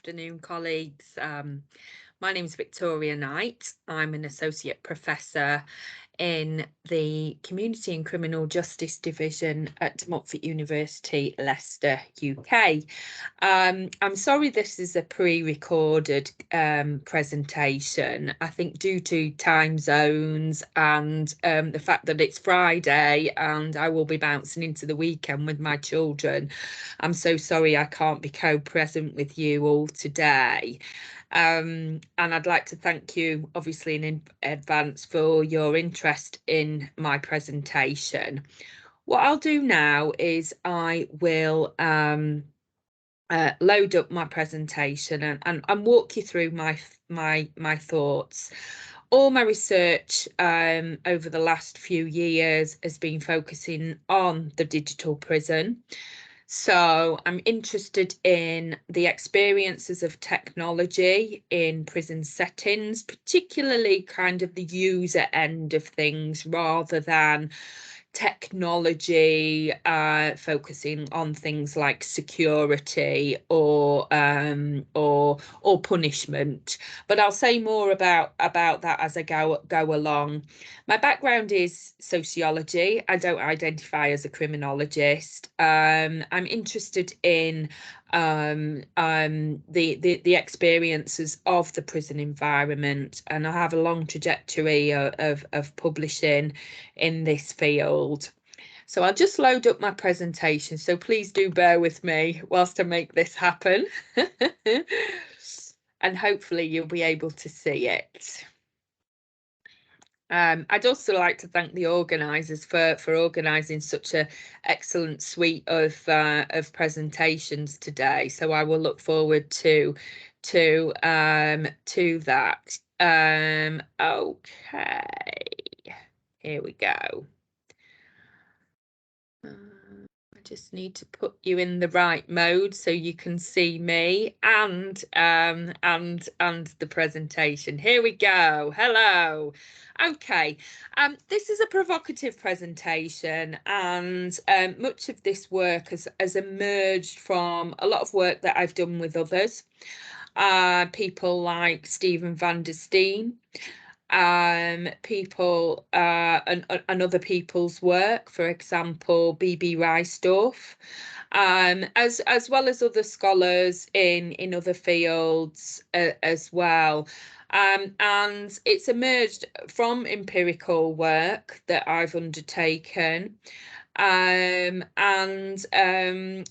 afternoon, colleagues. My name is Victoria Knight. I'm an Associate Professor in the Community and Criminal Justice Division at Montfort University, Leicester, UK. I'm sorry this is a pre-recorded presentation. I think due to time zones and the fact that it's Friday and I will be bouncing into the weekend with my children, I'm so sorry I can't be co-present with you all today. And I'd like to thank you, obviously, in advance for your interest in my presentation. What I'll do now is I will load up my presentation and walk you through my thoughts. All my research over the last few years has been focusing on the digital prison. So I'm interested in the experiences of technology in prison settings, particularly kind of the user end of things rather than technology focusing on things like security or punishment. But I'll say more about that as I go along. My background is sociology. I don't identify as a criminologist. I'm interested in the experiences of the prison environment, and I have a long trajectory of publishing in this field. So I'll just load up my presentation, so please do bear with me whilst I make this happen. And hopefully you'll be able to see it. I'd also like to thank the organisers for organising such an excellent suite of presentations today. So I will look forward to that. Okay, here we go. I just need to put you in the right mode so you can see me and the presentation. Here we go. Hello. Okay, this is a provocative presentation, and much of this work has emerged from a lot of work that I've done with others, people like Stephen van der Steen, people and other people's work, for example, B.B. Reisdorf, as well as other scholars in other fields as well. And it's emerged from empirical work that I've undertaken, and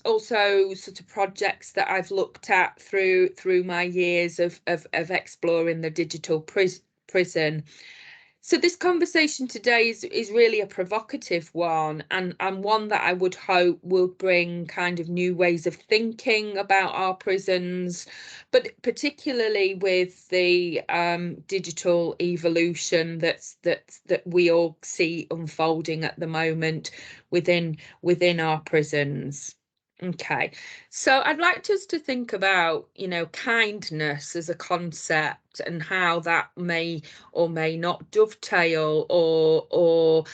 also sort of projects that I've looked at through my years of exploring the digital prison. So this conversation today is really a provocative one, and one that I would hope will bring kind of new ways of thinking about our prisons, but particularly with the digital evolution that we all see unfolding at the moment within our prisons. Okay, so I'd like us to think about, kindness as a concept and how that may or may not dovetail or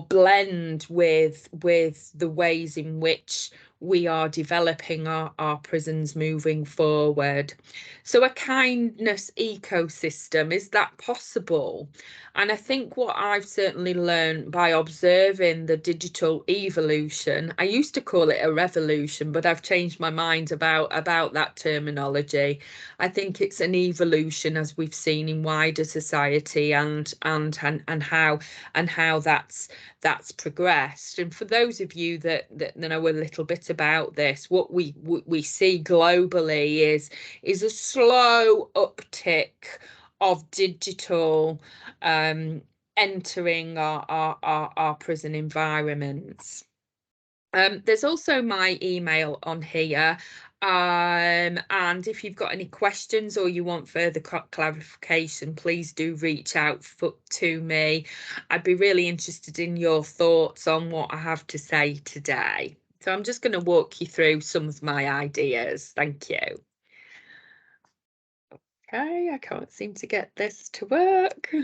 blend with the ways in which we are developing our prisons moving forward. So a kindness ecosystem, is that possible? And I think what I've certainly learned by observing the digital evolution, I used to call it a revolution, but I've changed my mind about that terminology. I think it's an evolution, as we've seen in wider society, and how that's progressed. And for those of you that know a little bit about this, what we see globally is a slow uptick of digital entering our prison environments. There's also my email on here, and if you've got any questions or you want further clarification, please do reach out to me. I'd be really interested in your thoughts on what I have to say today. So I'm just going to walk you through some of my ideas. Thank you. Okay, I can't seem to get this to work.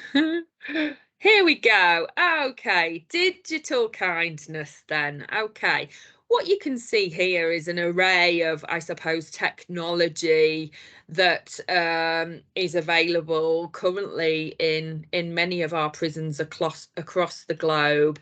Here we go. Okay, digital kindness then. Okay, what you can see here is an array of, I suppose, technology that is available currently in many of our prisons across the globe.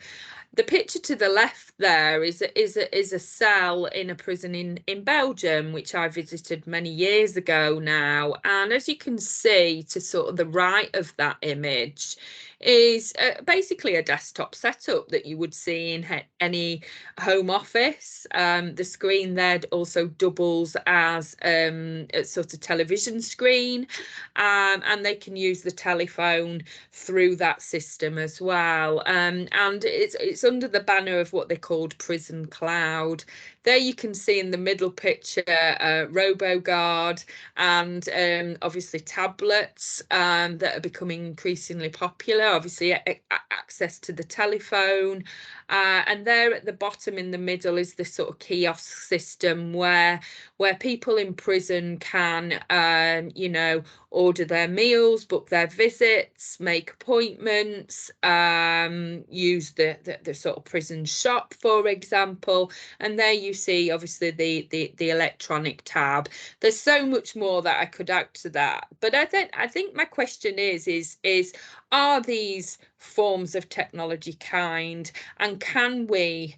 The picture to the left there is a cell in a prison in Belgium, which I visited many years ago now. And as you can see, to sort of the right of that image is basically a desktop setup that you would see in any home office. The screen there also doubles as a sort of television screen, and they can use the telephone through that system as well. And it's under the banner of what they called Prison Cloud. There you can see in the middle picture RoboGuard and obviously tablets that are becoming increasingly popular, obviously access to the telephone. And there at the bottom in the middle is this sort of kiosk system where people in prison can, you know, order their meals, book their visits, make appointments, use the sort of prison shop, for example. And there you see obviously the electronic tab. There's so much more that I could add to that, but I think my question is are these forms of technology kind, and can we,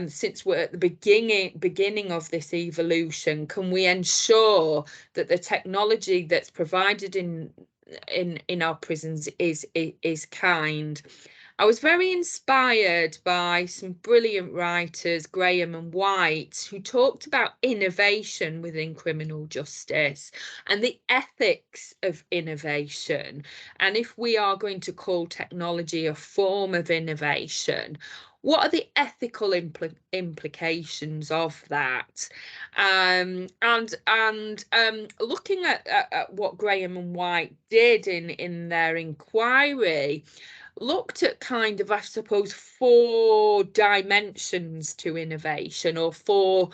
since we're at the beginning of this evolution, can we ensure that the technology that's provided in our prisons is kind? I was very inspired by some brilliant writers, Graham and White, who talked about innovation within criminal justice and the ethics of innovation. And if we are going to call technology a form of innovation, what are the ethical implications of that? And looking at what Graham and White did in their inquiry, looked at kind of, I suppose, 4 dimensions to innovation, or four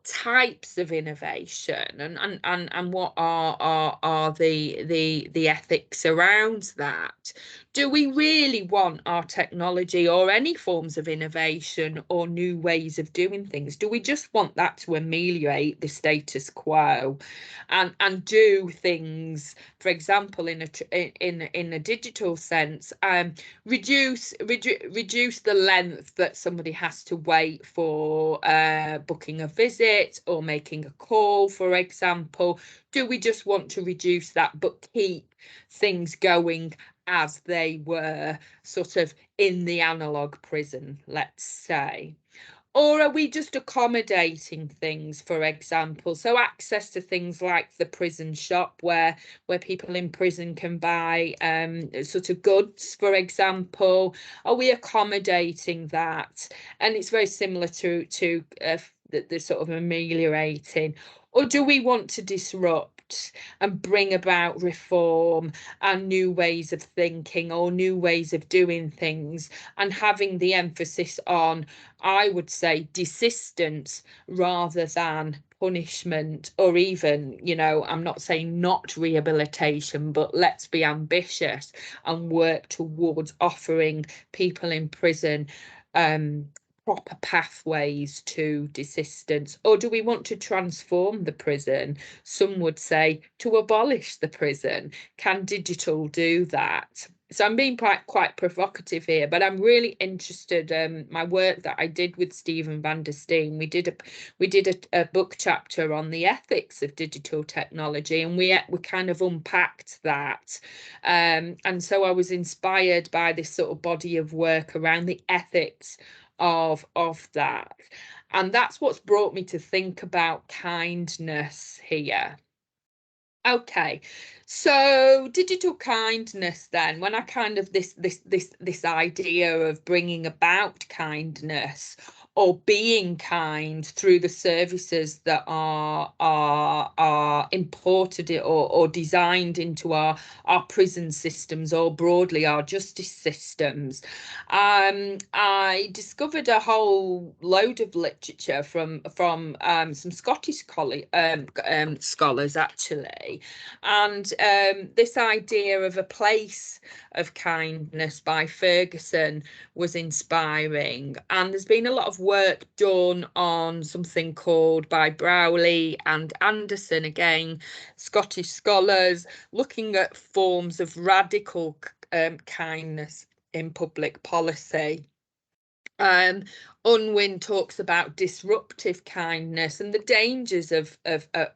types of innovation, and what are the ethics around that. Do we really want our technology or any forms of innovation or new ways of doing things? Do we just want that to ameliorate the status quo and do things, for example, in a digital sense, reduce the length that somebody has to wait for booking a visit or making a call, for example? Do we just want to reduce that but keep things going as they were sort of in the analog prison, let's say? Or are we just accommodating things, for example? So access to things like the prison shop where people in prison can buy sort of goods, for example. Are we accommodating that? And it's very similar to the sort of ameliorating. Or do we want to disrupt and bring about reform and new ways of thinking or new ways of doing things, and having the emphasis on, I would say, desistance rather than punishment, or even, you know, I'm not saying not rehabilitation, but let's be ambitious and work towards offering people in prison proper pathways to desistance? Or do we want to transform the prison? Some would say to abolish the prison. Can digital do that? So I'm being quite provocative here, but I'm really interested. My work that I did with Stephen van der Steen, we did a book chapter on the ethics of digital technology, and we kind of unpacked that. And so I was inspired by this sort of body of work around the ethics of that. And that's what's brought me to think about kindness here. Okay, so digital kindness then, when I kind of this idea of bringing about kindness or being kind through the services that are imported or designed into our prison systems, or broadly our justice systems, I discovered a whole load of literature from some Scottish scholars actually, and this idea of a place of kindness by Ferguson was inspiring. And there's been a lot of of work done on something called by Browley and Anderson, again, Scottish scholars, looking at forms of radical kindness in public policy. Unwin talks about disruptive kindness and the dangers of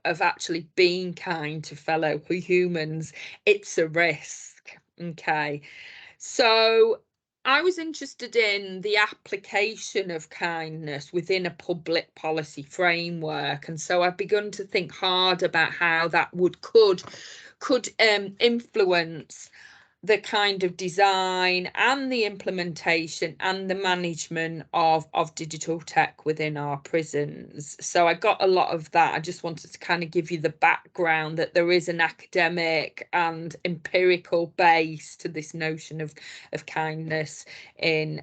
actually being kind to fellow humans. It's a risk. Okay, so I was interested in the application of kindness within a public policy framework, and so I've begun to think hard about how that could influence the kind of design and the implementation and the management of digital tech within our prisons. So I got a lot of that. I just wanted to kind of give you the background that there is an academic and empirical base to this notion of kindness in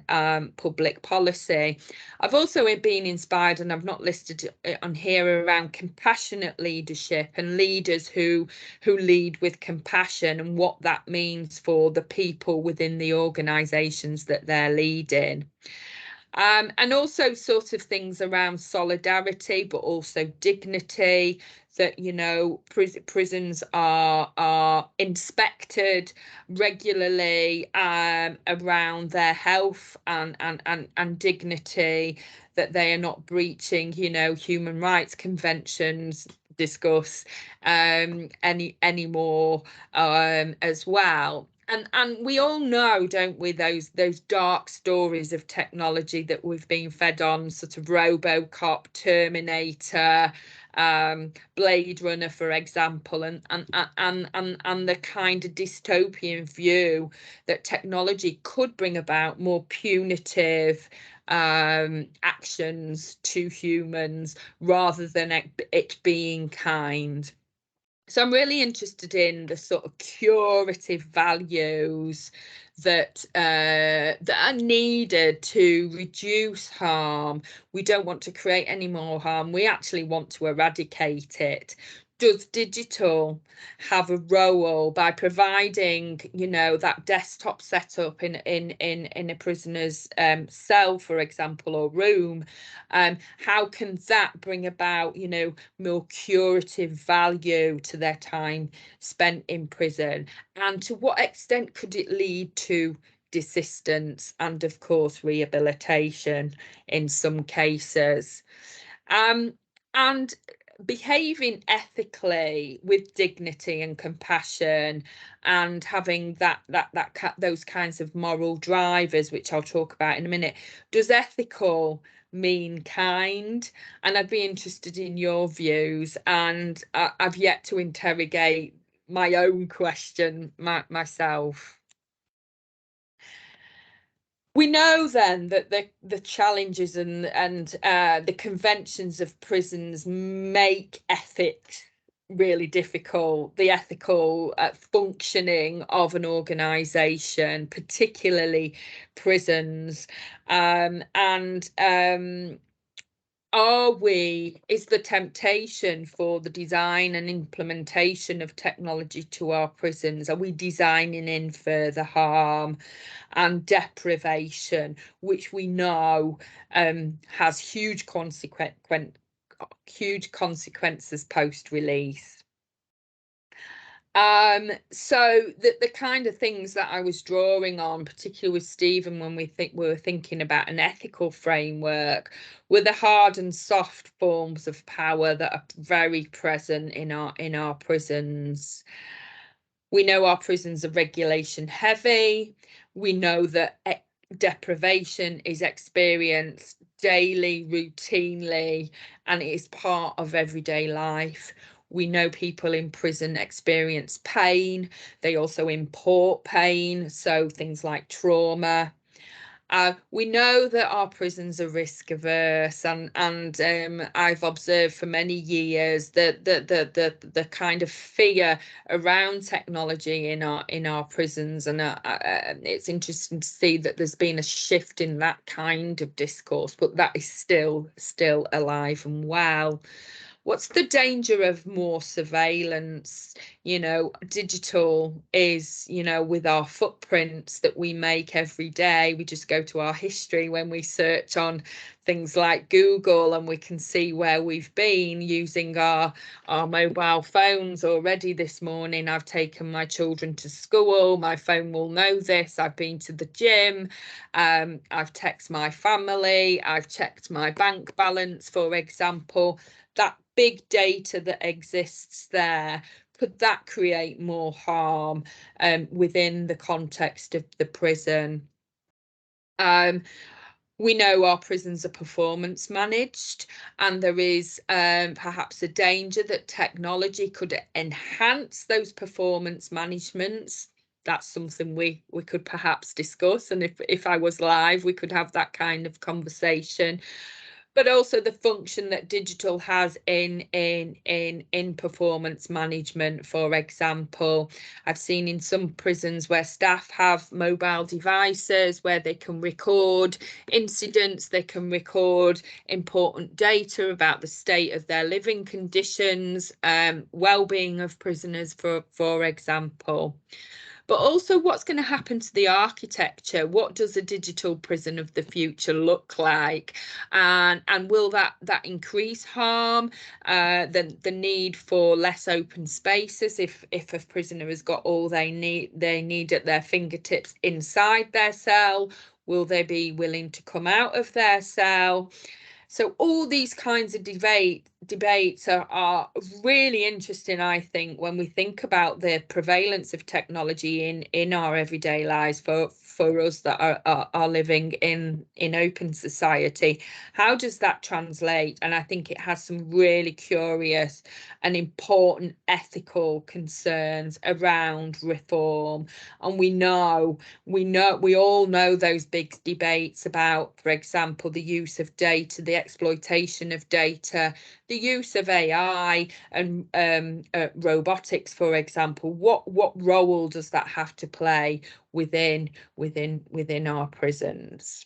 public policy. I've also been inspired, and I've not listed it on here, around compassionate leadership and leaders who lead with compassion and what that means for the people within the organisations that they're leading. And also sort of things around solidarity, but also dignity, that, you know, prisons are inspected regularly around their health and dignity, that they are not breaching, you know, human rights conventions discuss anymore as well. And we all know, don't we, those dark stories of technology that we've been fed on, sort of RoboCop, Terminator, Blade Runner, for example, and the kind of dystopian view that technology could bring about more punitive actions to humans rather than it being kind. So I'm really interested in the sort of curative values that are needed to reduce harm. We don't want to create any more harm. We actually want to eradicate it. Does digital have a role by providing, you know, that desktop setup in a prisoner's cell, for example, or room? How can that bring about, you know, more curative value to their time spent in prison? And to what extent could it lead to desistance and, of course, rehabilitation in some cases? And behaving ethically with dignity and compassion, and having those kinds of moral drivers, which I'll talk about in a minute. Does ethical mean kind? And I'd be interested in your views, and I've yet to interrogate my own question myself. We know then that the challenges and the conventions of prisons make ethics really difficult, the ethical functioning of an organisation, particularly prisons, is the temptation for the design and implementation of technology to our prisons, are we designing in further harm and deprivation, which we know has huge consequences post-release? So the kind of things that I was drawing on, particularly with Stephen, when we were thinking about an ethical framework, were the hard and soft forms of power that are very present in our prisons. We know our prisons are regulation heavy. We know that deprivation is experienced daily, routinely, and it is part of everyday life. We know people in prison experience pain. They also import pain, so things like trauma. We know that our prisons are risk averse, and I've observed for many years that the kind of fear around technology in our prisons, and it's interesting to see that there's been a shift in that kind of discourse, but that is still alive and well. What's the danger of more surveillance? You know, digital is, you know, with our footprints that we make every day. We just go to our history when we search on things like Google, and we can see where we've been using our mobile phones. Already this morning I've taken my children to school. My phone will know this. I've been to the gym. I've texted my family. I've checked my bank balance, for example. That big data that exists there, could that create more harm within the context of the prison? We know our prisons are performance managed, and there is perhaps a danger that technology could enhance those performance managements. That's something we could perhaps discuss, and if I was live, we could have that kind of conversation. But also the function that digital has in performance management. For example, I've seen in some prisons where staff have mobile devices where they can record incidents, they can record important data about the state of their living conditions, well-being of prisoners, for example. But also, what's going to happen to the architecture? What does a digital prison of the future look like? And will that increase harm? The need for less open spaces if a prisoner has got all they need at their fingertips inside their cell? Will they be willing to come out of their cell? So all these kinds of debates are really interesting, I think, when we think about the prevalence of technology in our everyday lives for us that are living in open society. How does that translate? And I think it has some really curious and important ethical concerns around reform. And we all know those big debates about, for example, the use of data, the exploitation of data, the use of AI and robotics, for example. What role does that have to play within our prisons?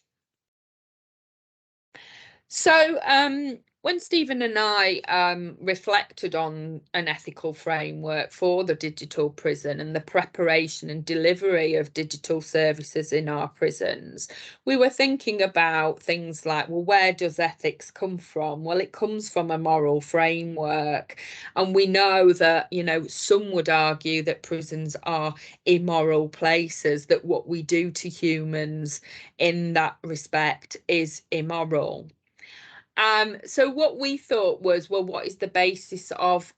So when Stephen and I reflected on an ethical framework for the digital prison and the preparation and delivery of digital services in our prisons, we were thinking about things like, well, where does ethics come from? Well, it comes from a moral framework. And we know that, some would argue that prisons are immoral places, that what we do to humans in that respect is immoral. So what we thought was, well, what is the basis of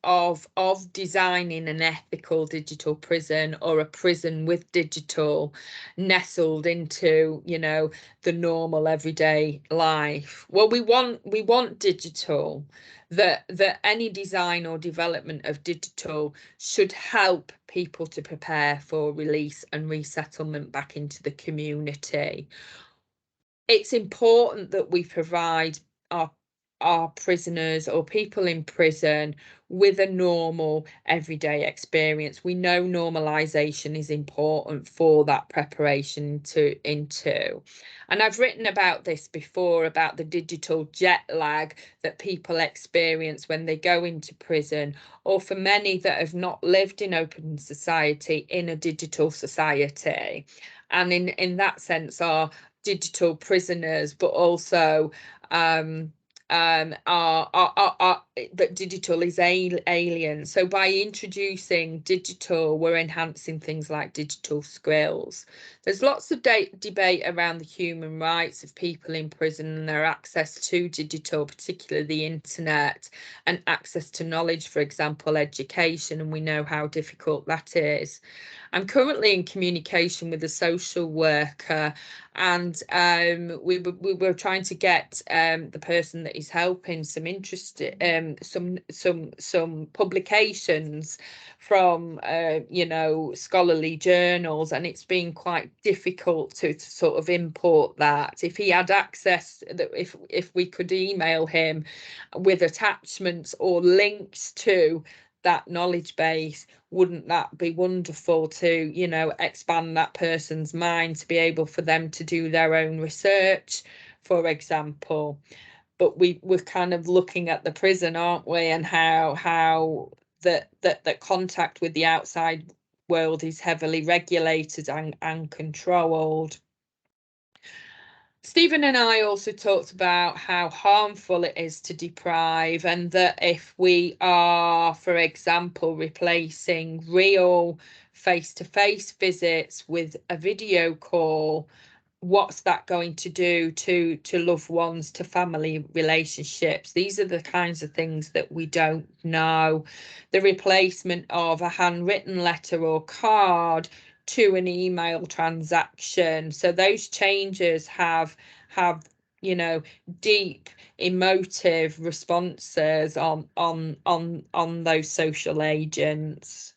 designing an ethical digital prison, or a prison with digital nestled into, the normal everyday life? Well, we want digital, that any design or development of digital should help people to prepare for release and resettlement back into the community. It's important that we provide our prisoners or people in prison with a normal everyday experience. We know normalization is important for that preparation into. And I've written about this before, about the digital jet lag that people experience when they go into prison, or for many that have not lived in open society, in a digital society. And in that sense are digital prisoners, but also that digital is alien. So by introducing digital, we're enhancing things like digital skills. There's lots of debate around the human rights of people in prison and their access to digital, particularly the internet, and access to knowledge, for example, education, and we know how difficult that is. I'm currently in communication with a social worker, and we were trying to get the person that is helping some publications from scholarly journals, and it's been quite difficult to sort of import that. If he had access, that if we could email him with attachments or links to that knowledge base, wouldn't that be wonderful to expand that person's mind, to be able for them to do their own research, for example? But we're kind of looking at the prison, aren't we, and how that contact with the outside world is heavily regulated and controlled. Stephen and I also talked about how harmful it is to deprive, and that if we are, for example, replacing real face-to-face visits with a video call, what's that going to do to loved ones, to family relationships? These are the kinds of things that we don't know. The replacement of a handwritten letter or card to an email transaction. So those changes have you know, deep emotive responses on those social agents.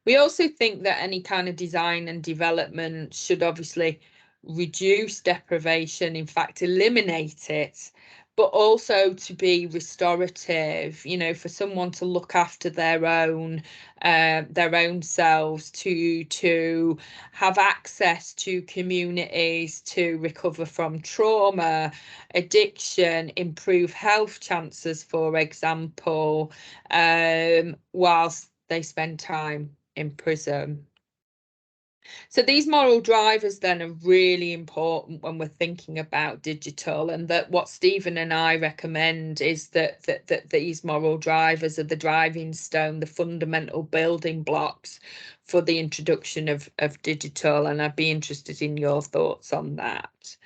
We also think that any kind of design and development should obviously reduce deprivation, in fact, eliminate it, but also to be restorative, you know, for someone to look after their own selves, to have access to communities, to recover from trauma, addiction, improve health chances, for example, whilst they spend time in prison. So these moral drivers then are really important when we're thinking about digital, and that what Stephen and I recommend is that these moral drivers are the driving stone, the fundamental building blocks for the introduction of digital, and I'd be interested in your thoughts on that.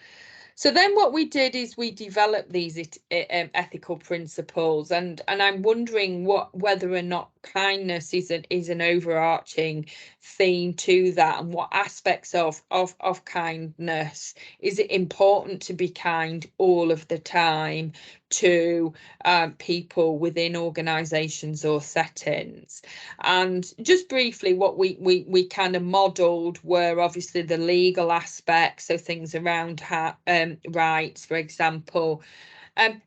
So then what we did is we developed these ethical principles, and I'm wondering whether or not kindness is an overarching theme to that, and what aspects of kindness. Is it important to be kind all of the time to people within organisations or settings? And just briefly, what we kind of modelled were obviously the legal aspects, so things around rights, for example,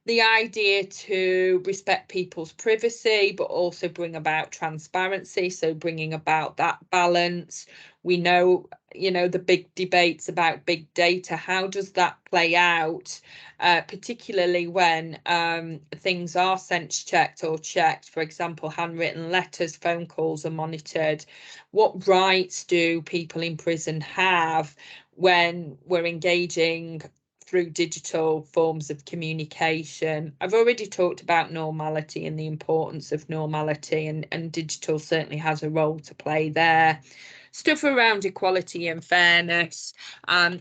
the idea to respect people's privacy, but also bring about transparency, so bringing about that balance. We know, you know, the big debates about big data. How does that play out, particularly when things are sense checked or checked? For example, handwritten letters, phone calls are monitored. What rights do people in prison have when we're engaging through digital forms of communication? I've already talked about normality and the importance of normality, and digital certainly has a role to play there. Stuff around equality and fairness,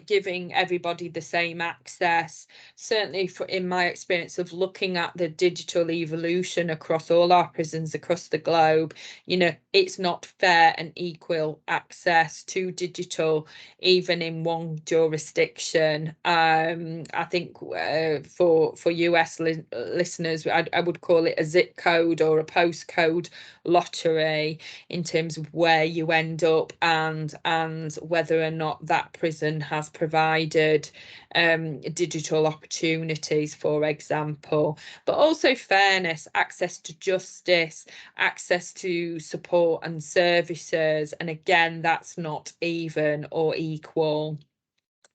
giving everybody the same access. Certainly, in my experience of looking at the digital evolution across all our prisons across the globe, you know, it's not fair and equal access to digital, even in one jurisdiction. I think for US listeners, I would call it a zip code or a postcode lottery in terms of where you end up, and whether or not that prison has provided digital opportunities, for example. But also fairness, access to justice, access to support and services, and again, that's not even or equal.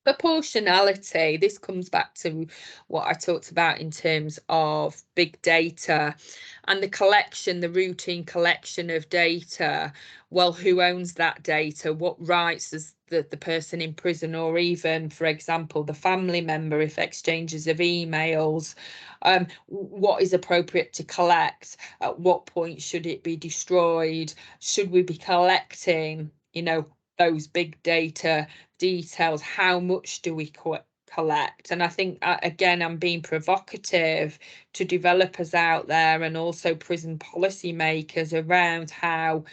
Proportionality, this comes back to what I talked about in terms of big data and the routine collection of data. Well, who owns that data? What rights does the person in prison, or even, for example, the family member, if exchanges of emails, what is appropriate to collect? At what point should it be destroyed? Should we be collecting, you know, those big data details? How much do we collect? And I think, again, I'm being provocative to developers out there and also prison policy makers around how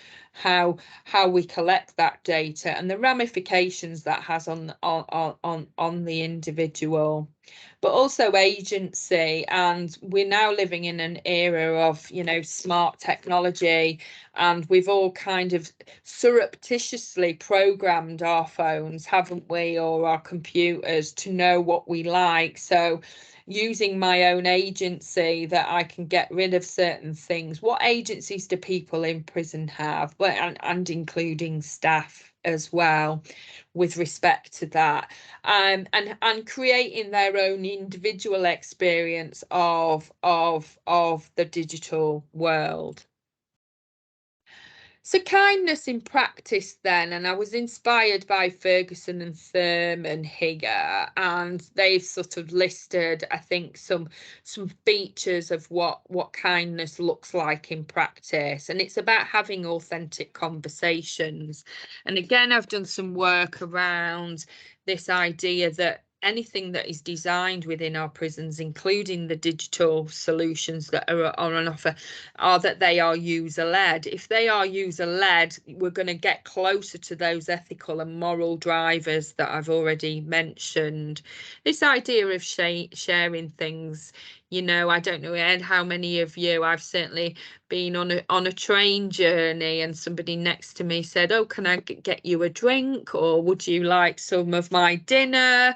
we collect that data and the ramifications that has on the individual. But also agency, and we're now living in an era of, you know, smart technology, and we've all kind of surreptitiously programmed our phones, haven't we, or our computers, to know what we like. So using my own agency, that I can get rid of certain things. What agencies do people in prison have? Well, and including staff as well, with respect to that, and creating their own individual experience of the digital world. So kindness in practice then, and I was inspired by Ferguson and Thurman here, and they've sort of listed, I think, some features of what kindness looks like in practice, and it's about having authentic conversations. And again, I've done some work around this idea that anything that is designed within our prisons, including the digital solutions that are on offer, are that they are user-led. If they are user-led, we're going to get closer to those ethical and moral drivers that I've already mentioned. This idea of sharing things, you know, I don't know, Ed, how many of you, I've certainly been on a train journey and somebody next to me said, oh, can I get you a drink, or would you like some of my dinner?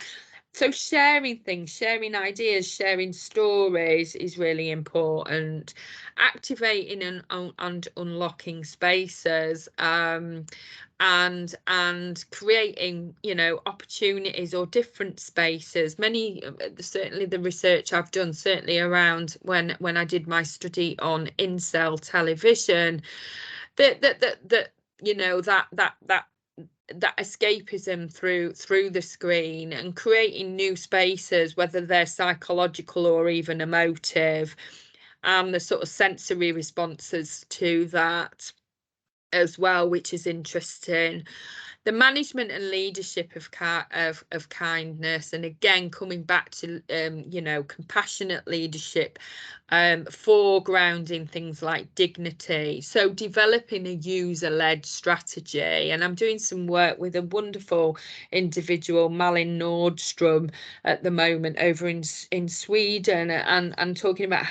So sharing things, sharing ideas, sharing stories is really important. Activating and unlocking spaces, and creating, you know, opportunities or different spaces. Many, certainly the research I've done, certainly around when I did my study on in-cell television, that you know, that escapism through the screen, and creating new spaces, whether they're psychological or even emotive, and the sort of sensory responses to that as well, which is interesting. The management and leadership of kindness, and again coming back to you know, compassionate leadership, foregrounding things like dignity. So developing a user-led strategy, and I'm doing some work with a wonderful individual, Malin Nordstrom, at the moment over in Sweden, and talking about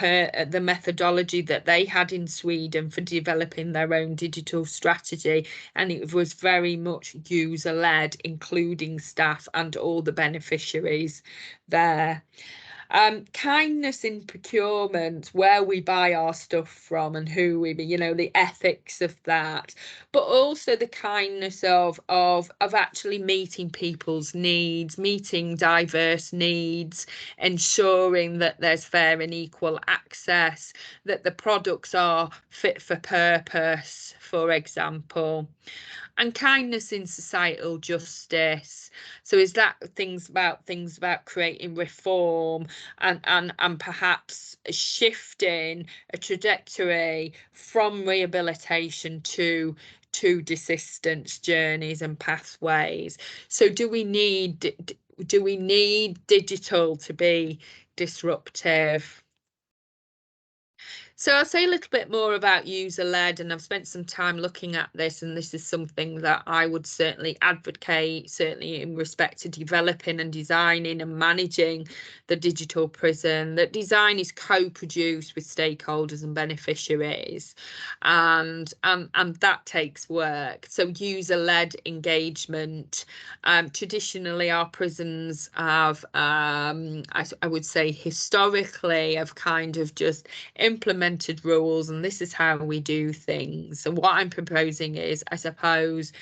the methodology that they had in Sweden for developing their own digital strategy, and it was very much user-led, including staff and all the beneficiaries there. Kindness in procurement, where we buy our stuff from and who we, you know, the ethics of that, but also the kindness of actually meeting people's needs, meeting diverse needs, ensuring that there's fair and equal access, that the products are fit for purpose, for example. And kindness in societal justice. So is that things about creating reform, and perhaps shifting a trajectory from rehabilitation to desistance journeys and pathways. So do we need digital to be disruptive? So I'll say a little bit more about user-led, and I've spent some time looking at this, and this is something that I would certainly advocate, certainly in respect to developing and designing and managing the digital prison. That design is co-produced with stakeholders and beneficiaries, and that takes work. So user-led engagement. Traditionally, our prisons have, I would say historically, have kind of just implemented rules, and this is how we do things. So what I'm proposing is, I suppose,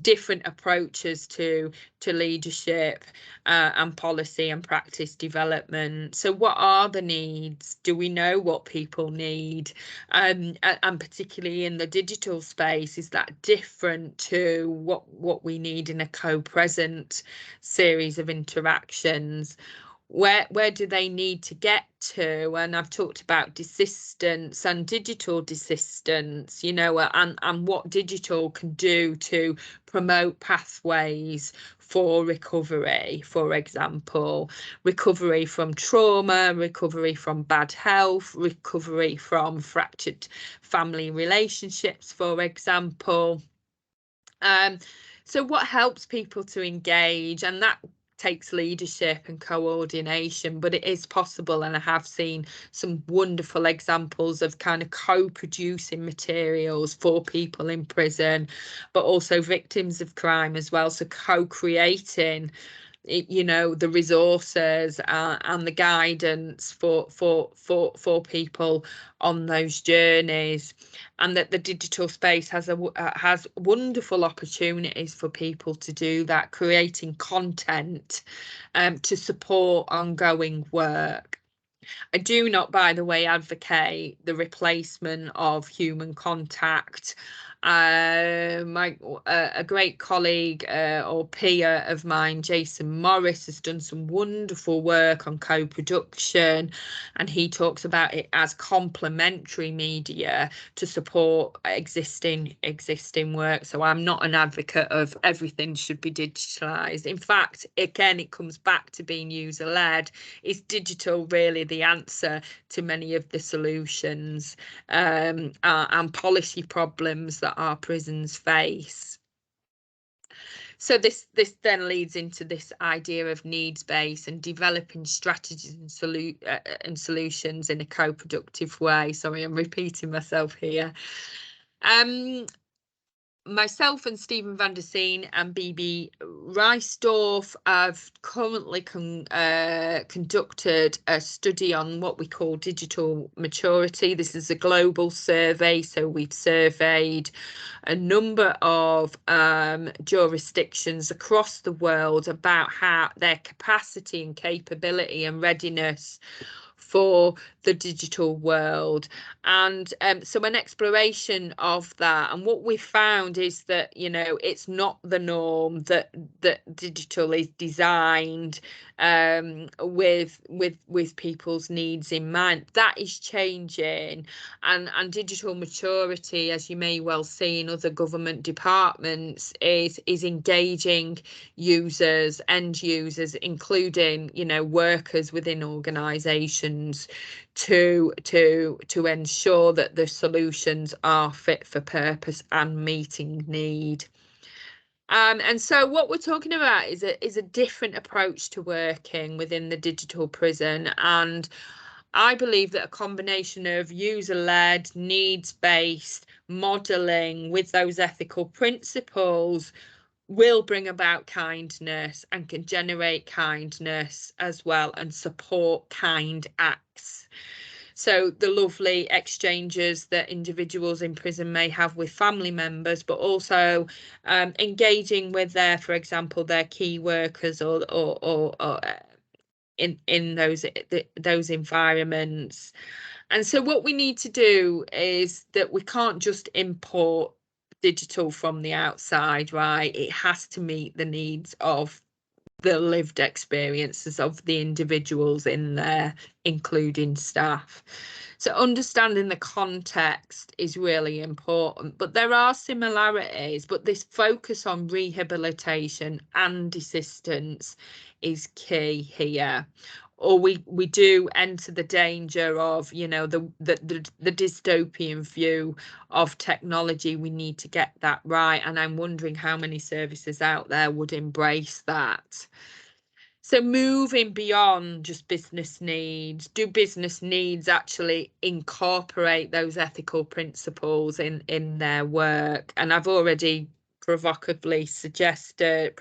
different approaches to leadership, and policy and practice development. So what are the needs? Do we know what people need? And particularly in the digital space, is that different to what we need in a co-present series of interactions? Where do they need to get to? And I've talked about desistance and digital desistance, you know, and what digital can do to promote pathways for recovery, for example, recovery from trauma, recovery from bad health, recovery from fractured family relationships, for example. So what helps people to engage? And that takes leadership and coordination, but it is possible, and I have seen some wonderful examples of kind of co-producing materials for people in prison, but also victims of crime as well. So co-creating, you know, the resources and the guidance for people on those journeys, and that the digital space has wonderful opportunities for people to do that, creating content to support ongoing work. I do not, by the way, advocate the replacement of human contact A great colleague or peer of mine, Jason Morris, has done some wonderful work on co-production, and he talks about it as complementary media to support existing work. So I'm not an advocate of everything should be digitalized. In fact, again, it comes back to being user-led. Is digital really the answer to many of the solutions and policy problems that our prisons face? So this then leads into this idea of needs-based and developing strategies and solutions in a co-productive way. Sorry, I'm repeating myself here. Myself and Stephen van der Seen and BB Reisdorf have currently conducted a study on what we call digital maturity. This is a global survey, so we've surveyed a number of jurisdictions across the world about how their capacity and capability and readiness for the digital world. And so an exploration of that, and what we found is that, you know, it's not the norm that digital is designed with people's needs in mind. That is changing, and digital maturity, as you may well see in other government departments, is engaging users, end users, including, you know, workers within organisations, to ensure that the solutions are fit for purpose and meeting need. And so what we're talking about is a different approach to working within the digital prison, and I believe that a combination of user-led, needs-based modelling with those ethical principles will bring about kindness and can generate kindness as well and support kind acts. So the lovely exchanges that individuals in prison may have with family members, but also engaging with their, for example, their key workers or in those environments. And so what we need to do is that we can't just import digital from the outside, right? It has to meet the needs of the lived experiences of the individuals in there, including staff. So understanding the context is really important, but there are similarities, but this focus on rehabilitation and assistance is key here, or we do enter the danger of, you know, the dystopian view of technology. We need to get that right, and I'm wondering how many services out there would embrace that. So moving beyond just business needs, do business needs actually incorporate those ethical principles in their work? And I've already provocatively suggested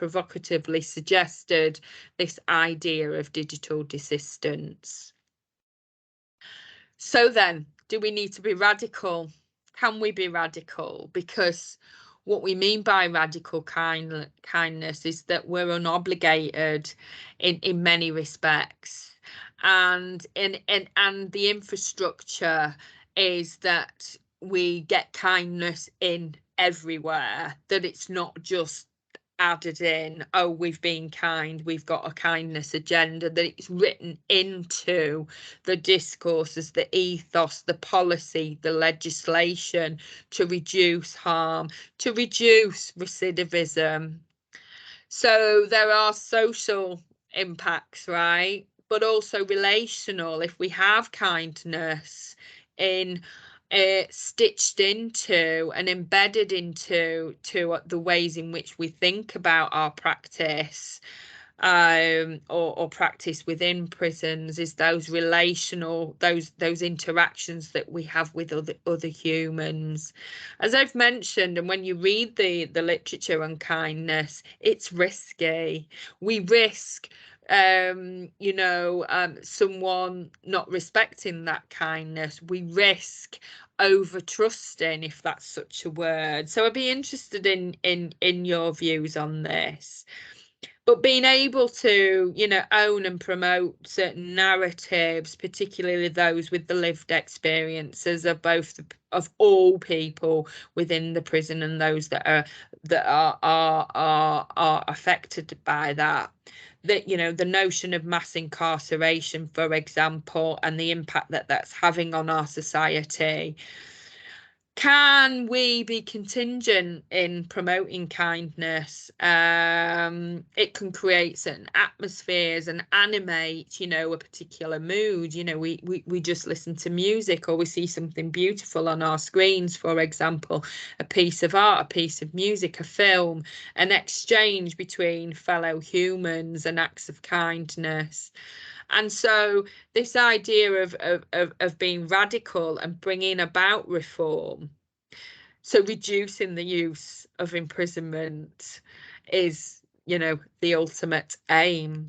this idea of digital desistance. So then, do we need to be radical? Can we be radical? Because what we mean by radical kindness is that we're unobligated in many respects, and the infrastructure is that we get kindness in everywhere, that it's not just added in, oh, we've been kind, we've got a kindness agenda, that it's written into the discourses, the ethos, the policy, the legislation to reduce harm, to reduce recidivism. So there are social impacts, right? But also relational. If we have kindness in stitched into and embedded into the ways in which we think about our practice, or practice within prisons, is those relational, those interactions that we have with other humans. As I've mentioned, and when you read the literature on kindness, it's risky. We risk someone not respecting that kindness. We risk over trusting, if that's such a word. So I'd be interested in your views on this. But being able to, you know, own and promote certain narratives, particularly those with the lived experiences of both of all people within the prison and those that are affected by that. That, you know, the notion of mass incarceration, for example, and the impact that that's having on our society. Can we be contingent in promoting kindness? It can create certain atmospheres and animate, you know, a particular mood. You know, we just listen to music, or we see something beautiful on our screens, for example, a piece of art, a piece of music, a film, an exchange between fellow humans, and acts of kindness. And so this idea of being radical and bringing about reform, so reducing the use of imprisonment, is, you know, the ultimate aim.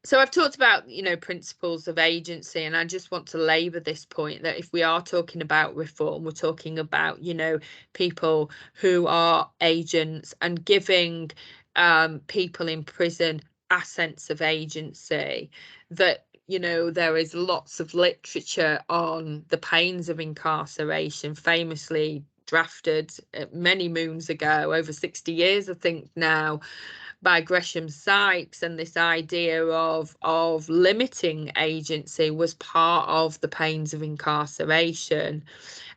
So I've talked about, you know, principles of agency, and I just want to labour this point that if we are talking about reform, we're talking about, you know, people who are agents, and giving people in prison a sense of agency. That, you know, there is lots of literature on the pains of incarceration, famously drafted many moons ago, over 60 years I think now, by Gresham Sykes, and this idea of limiting agency was part of the pains of incarceration.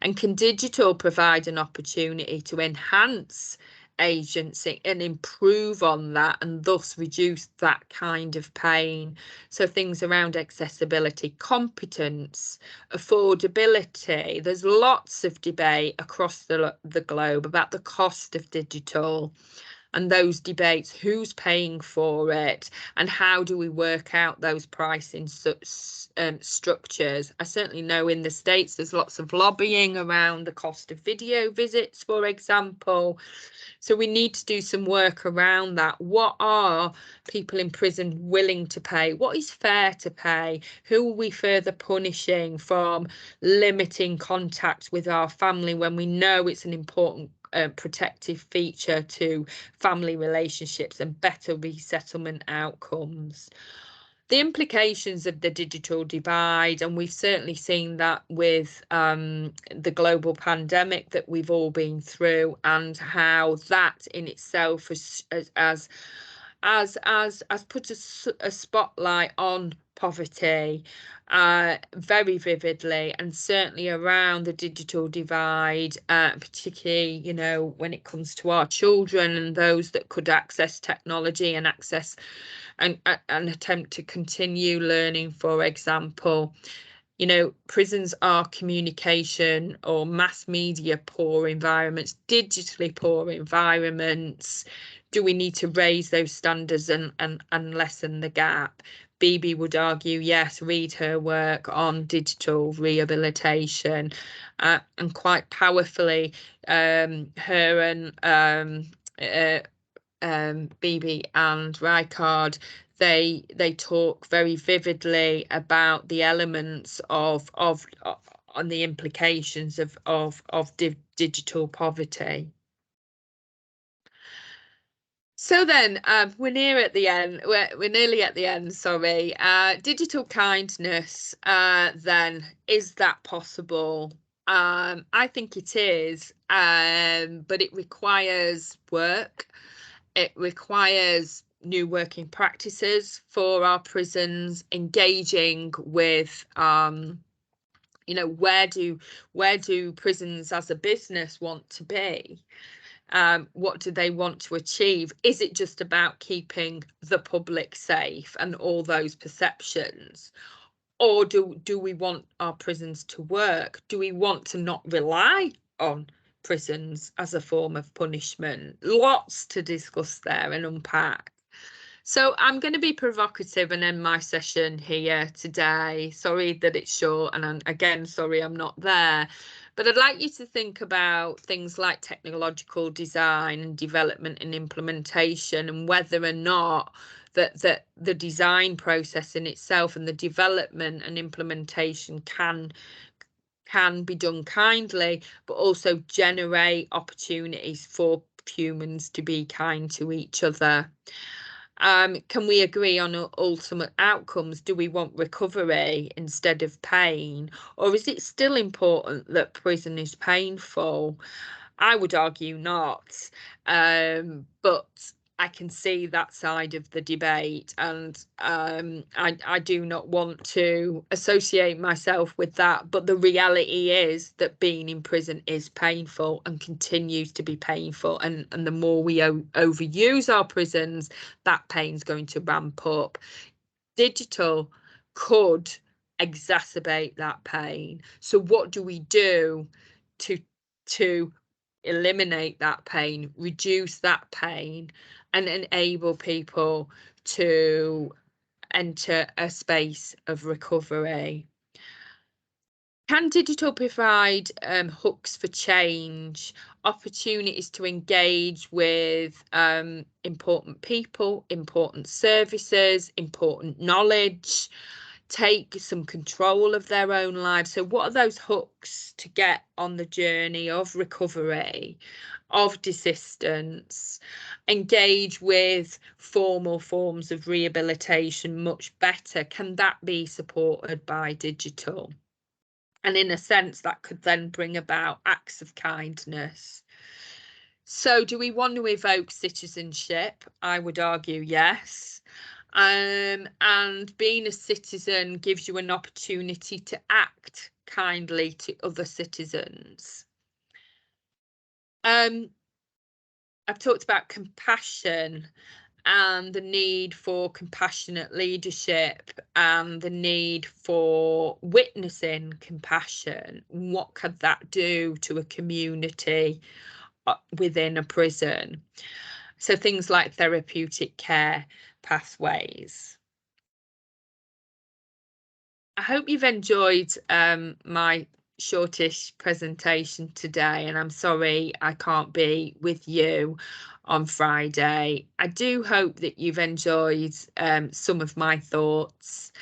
And can digital provide an opportunity to enhance agency and improve on that, and thus reduce that kind of pain? So things around accessibility, competence, affordability. There's lots of debate across the globe about the cost of digital, and those debates, who's paying for it, and how do we work out those pricing structures. I certainly know in the States there's lots of lobbying around the cost of video visits, for example. So we need to do some work around that. What are people in prison willing to pay? What is fair to pay? Who are we further punishing from limiting contact with our family when we know it's an important protective feature to family relationships and better resettlement outcomes? The implications of the digital divide, and we've certainly seen that with the global pandemic that we've all been through, and how that in itself has put a spotlight on poverty very vividly, and certainly around the digital divide, particularly, you know, when it comes to our children and those that could access technology and access and attempt to continue learning, for example. You know, prisons are communication or mass media poor environments, digitally poor environments. Do we need to raise those standards and lessen the gap? Bibi would argue, yes, read her work on digital rehabilitation, and quite powerfully, her and Bibi and Rijkaard, they talk very vividly about the elements of on the implications of digital poverty. So then, we're near at the end. We're nearly at the end. Sorry. Digital kindness. Then, is that possible? I think it is, but it requires work. It requires new working practices for our prisons, engaging with, you know, where do prisons as a business want to be? What do they want to achieve? Is it just about keeping the public safe and all those perceptions? Or do we want our prisons to work? Do we want to not rely on prisons as a form of punishment? Lots to discuss there and unpack. So I'm going to be provocative and end my session here today. Sorry that it's short, and again, sorry I'm not there. But I'd like you to think about things like technological design and development and implementation, and whether or not that the design process in itself and the development and implementation can be done kindly, but also generate opportunities for humans to be kind to each other. Can we agree on ultimate outcomes? Do we want recovery instead of pain? Or is it still important that prison is painful? I would argue not. But I can see that side of the debate, and I do not want to associate myself with that. But the reality is that being in prison is painful and continues to be painful. And the more we overuse our prisons, that pain's going to ramp up. Digital could exacerbate that pain. So what do we do to eliminate that pain, reduce that pain, and enable people to enter a space of recovery? Can digital provide hooks for change, opportunities to engage with important people, important services, important knowledge, take some control of their own lives? So what are those hooks to get on the journey of recovery, of desistance, engage with formal forms of rehabilitation much better? Can that be supported by digital? And in a sense, that could then bring about acts of kindness. So do we want to evoke citizenship? I would argue yes. And being a citizen gives you an opportunity to act kindly to other citizens. I've talked about compassion and the need for compassionate leadership and the need for witnessing compassion. What could that do to a community within a prison? So things like therapeutic care pathways. I hope you've enjoyed my shortish presentation today, and I'm sorry I can't be with you on Friday. I do hope that you've enjoyed some of my thoughts.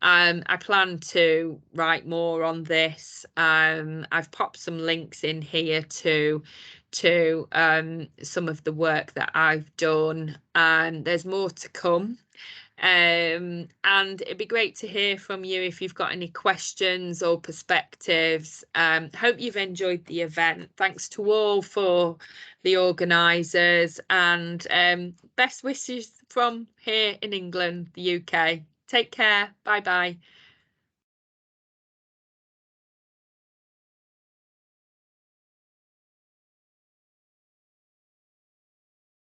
I plan to write more on this. I've popped some links in here to some of the work that I've done, and there's more to come. And it'd be great to hear from you if you've got any questions or perspectives. Hope you've enjoyed the event. Thanks to all for the organisers, and best wishes from here in England, the UK. Take care. Bye bye.